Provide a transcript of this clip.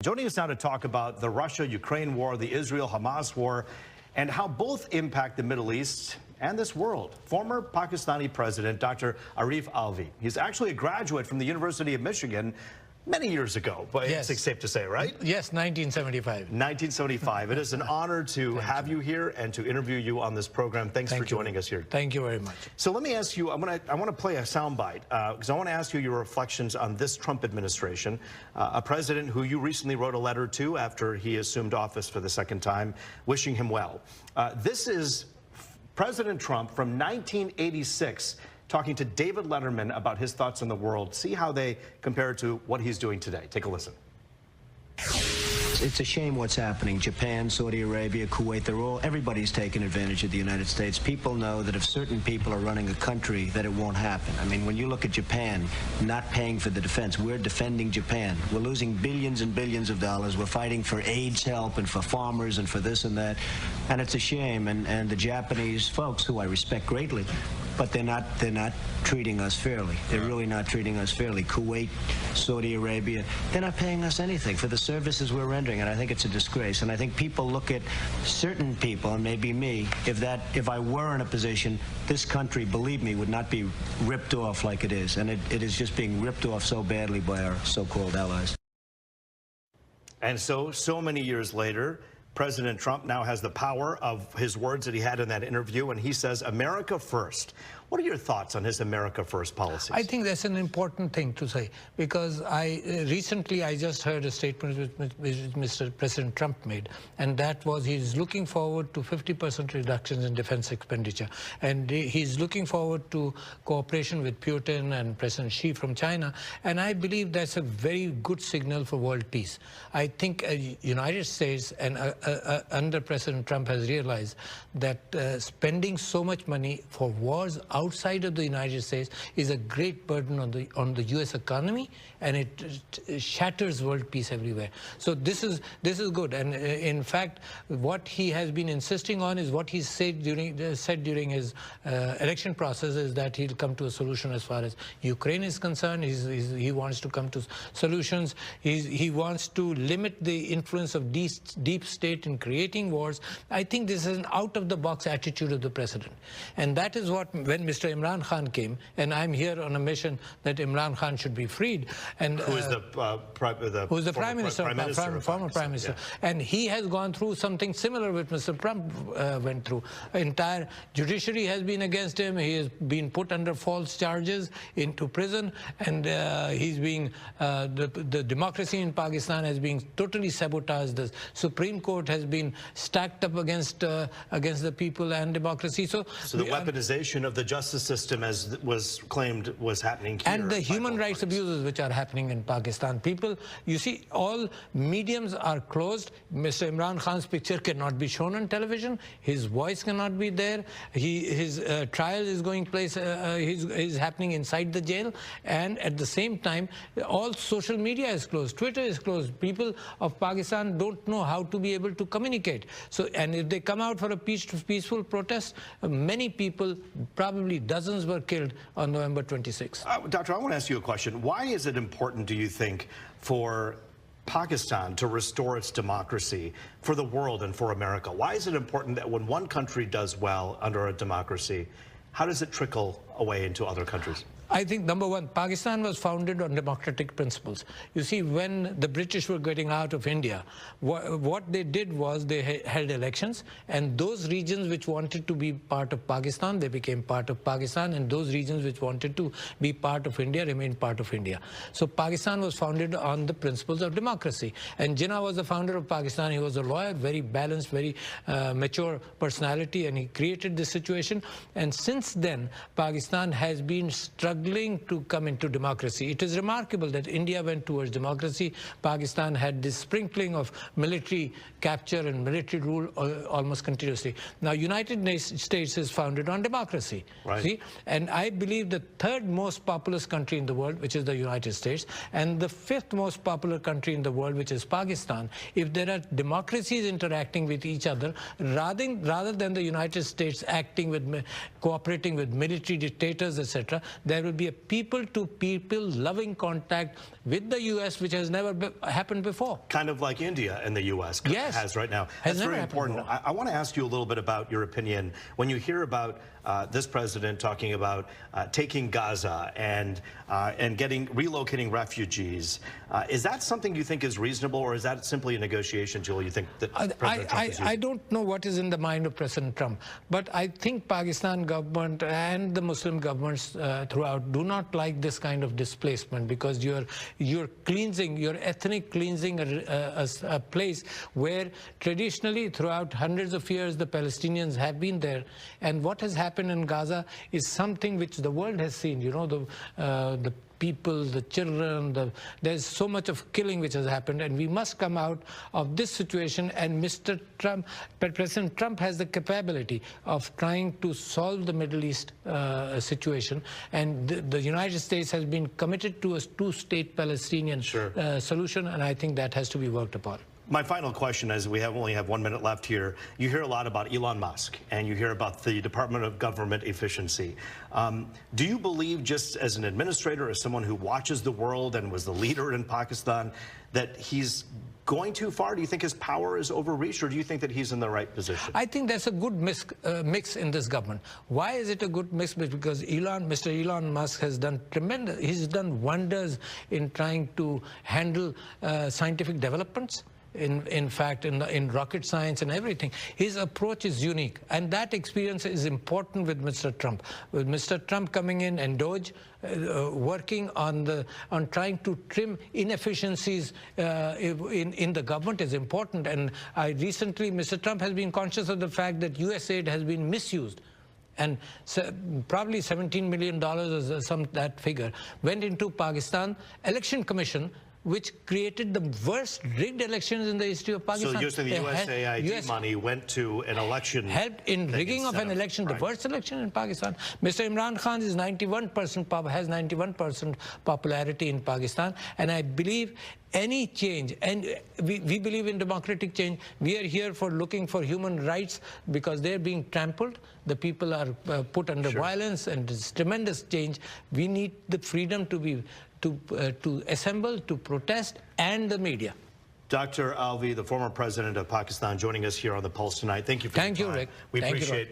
Joining us now to talk about the Russia-Ukraine war, the Israel-Hamas war, and how both impact the Middle East and this world. Former Pakistani President Dr. Arif Alvi. He's actually a graduate from the University of Michigan many years ago, but yes, it's safe to say, right? Yes, 1975. 1975. It is an honor to have you here and to interview you on this program. Thanks for joining us here. Thank you very much. So let me ask you, I want to play a soundbite because I want to ask you your reflections on this Trump administration, a president who you recently wrote a letter to after he assumed office for the second time, wishing him well. This is President Trump from 1986 talking to David Letterman about his thoughts on the world. See how they compare to what he's doing today. Take a listen. It's a shame what's happening. Japan, Saudi Arabia, Kuwait, everybody's taking advantage of the United States. People know that if certain people are running a country, that it won't happen. I mean, when you look at Japan not paying for the defense, we're defending Japan. We're losing billions and billions of dollars. We're fighting for AIDS help and for farmers and for this and that. And it's a shame. And the Japanese folks, who I respect greatly, but they're not treating us fairly. They're really not treating us fairly. Kuwait, Saudi Arabia, they're not paying us anything for the services we're rendering, and I think it's a disgrace. And I think people look at certain people, and maybe me, if I were in a position, this country, believe me, would not be ripped off like it is. And it is just being ripped off so badly by our so-called allies. And so many years later, President Trump now has the power of his words that he had in that interview, and he says, America first. What are your thoughts on his America first policies? I think that's an important thing to say, because recently I just heard a statement which Mr. President Trump made, and that was he's looking forward to 50% reductions in defense expenditure, and he's looking forward to cooperation with Putin and President Xi from China, and I believe that's a very good signal for world peace. I think United States and under President Trump has realized that spending so much money for wars outside of the United States is a great burden on the U.S. economy, and it shatters world peace everywhere. So this is good, and in fact, what he has been insisting on is what he said during his election process, is that he'll come to a solution as far as Ukraine is concerned. He wants to come to solutions. He wants to limit the influence of deep state in creating wars. I think this is an out-of-the-box attitude of the president, and that is what, when Mr. Imran Khan came, and I'm here on a mission that Imran Khan should be freed. And who is the Prime Minister, former Prime Minister, yeah. And he has gone through something similar which Mr. Trump went through. Entire judiciary has been against him. He has been put under false charges into prison, and he's being the democracy in Pakistan has been totally sabotaged. The Supreme Court has been stacked up against the people and democracy. So the weaponization of the justice system, as was claimed, was happening here. And the human rights abuses which are happening in Pakistan. People, you see, all mediums are closed. Mr. Imran Khan's picture cannot be shown on television. His voice cannot be there. His trial is going place. Is happening inside the jail. And at the same time, all social media is closed. Twitter is closed. People of Pakistan don't know how to be able to communicate. So, and if they come out for a peaceful protest, many people, probably dozens, were killed on November 26th. Doctor, I want to ask you a question. Why is it important, do you think, for Pakistan to restore its democracy, for the world and for America? Why is it important that when one country does well under a democracy, how does it trickle away into other countries? I think, number one, Pakistan was founded on democratic principles. You see, when the British were getting out of India, what they did was they held elections, and those regions which wanted to be part of Pakistan, they became part of Pakistan, and those regions which wanted to be part of India remained part of India. So Pakistan was founded on the principles of democracy. And Jinnah was the founder of Pakistan. He was a lawyer, very balanced, very mature personality, and he created this situation. And since then, Pakistan has been struggling to come into democracy. It is remarkable that India went towards democracy. Pakistan had this sprinkling of military capture and military rule almost continuously. Now, United States is founded on democracy. Right. See? And I believe the third most populous country in the world, which is the United States, and the fifth most popular country in the world, which is Pakistan, if there are democracies interacting with each other, rather than the United States acting with, cooperating with military dictators, etc., there will be a people-to-people loving contact with the U.S., which has never happened before. Kind of like India and the U.S. Yes. has right now. That's very important. I want to ask you a little bit about your opinion when you hear about this president talking about taking Gaza and relocating refugees. Is that something you think is reasonable, or is that simply a negotiation tool you think that President Trump is using? I don't know what is in the mind of President Trump, but I think Pakistan government and the Muslim governments throughout do not like this kind of displacement, because you're cleansing, you're ethnic cleansing a place where traditionally throughout hundreds of years the Palestinians have been there, and what has happened in Gaza is something which the world has seen. You know, the people, the children, there's so much of killing which has happened, and we must come out of this situation. And Mr. Trump, President Trump has the capability of trying to solve the Middle East situation, and the United States has been committed to a two-state Palestinian solution, and I think that has to be worked upon. My final question, as we only have 1 minute left here, you hear a lot about Elon Musk and you hear about the Department of Government Efficiency. Do you believe, just as an administrator, as someone who watches the world and was the leader in Pakistan, that he's going too far? Do you think his power is overreached, or do you think that he's in the right position? I think that's a good mix in this government. Why is it a good mix? Because Mr. Elon Musk has done tremendous, he's done wonders in trying to handle scientific developments. In fact, in rocket science and everything, his approach is unique, and that experience is important with Mr. Trump. With Mr. Trump coming in and Doge working on trying to trim inefficiencies in the government is important. And recently, Mr. Trump has been conscious of the fact that U.S. aid has been misused. And probably $17 million, or that figure, went into Pakistan Election Commission, which created the worst rigged elections in the history of Pakistan. So you're saying the USAID money went to an election? Helped in rigging of an election, the worst election in Pakistan. Mr. Imran Khan is 91% has 91% popularity in Pakistan, and I believe any change, and we believe in democratic change. We are here for looking for human rights, because they're being trampled. The people are put under violence, and it's tremendous change. We need the freedom to assemble, to protest, and the media. Dr. Alvi, the former president of Pakistan, joining us here on The Pulse tonight. Thank you for your time. Thank you, Rick. We appreciate